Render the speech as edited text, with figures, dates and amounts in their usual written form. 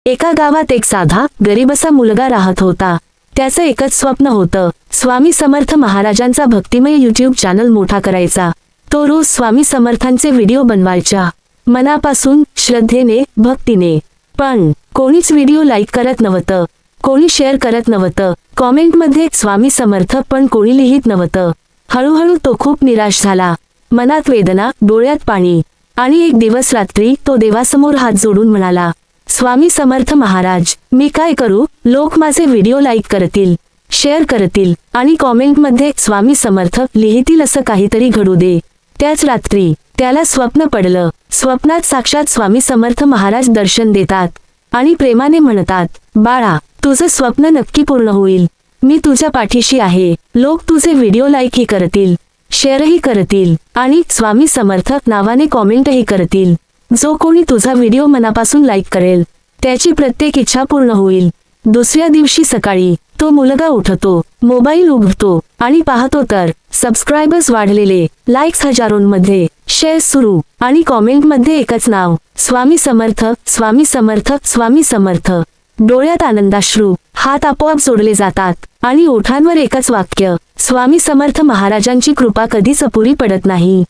एका गावात एक साधा गरीबसा मुलगा राहत होता. त्याचं एकच स्वप्न होतं, स्वामी समर्थ महाराजांचा भक्तिमय यूट्यूब चॅनल मोठा करायचा. तो रोज स्वामी समर्थांचे व्हिडिओ बनवायचा, मनापासून, श्रद्धेने, भक्तीने. पण कोणीच व्हिडिओ लाईक करत नव्हतं, कोणी शेअर करत नव्हतं, कॉमेंटमध्ये स्वामी समर्थ पण कोणी लिहित नव्हतं. हळूहळू तो खूप निराश झाला. मनात वेदना, डोळ्यात पाणी. आणि एक दिवस रात्री तो देवासमोर हात जोडून म्हणाला, स्वामी समर्थ महाराज, मी काय करू? लोक माझे व्हिडिओ लाईक करतील, शेअर करतील आणि कॉमेंटमध्ये स्वामी समर्थ लिहितील, असं काहीतरी घडू दे. त्याच रात्री त्याला स्वप्न पडलं. स्वप्नात साक्षात स्वामी समर्थ महाराज दर्शन देतात आणि प्रेमाने म्हणतात, बाळा, तुझं स्वप्न नक्की पूर्ण होईल. मी तुझ्या पाठीशी आहे. लोक तुझे व्हिडिओ लाईकही करतील, शेअरही करतील आणि स्वामी समर्थ नावाने कॉमेंटही करतील. जो कोणी तुझा व्हिडिओ मनापासून लाईक करेल, त्याची प्रत्येक इच्छा पूर्ण होईल. दुसऱ्या दिवशी सकाळी तो मुलगा उठतो, मोबाईल उघडतो आणि पाहतो तर सबस्क्रायबर्स वाढलेले, लाईक्स हजारोंमध्ये, शेअर्स सुरू आणि कॉमेंटमध्ये एकच नाव, स्वामी समर्थ, स्वामी समर्थ, स्वामी समर्थ. डोळ्यात आनंदाश्रू, हात आपोआप जोडले जातात आणि ओठांवर एकच वाक्य, स्वामी समर्थ महाराजांची कृपा कधीच अपुरी पडत नाही.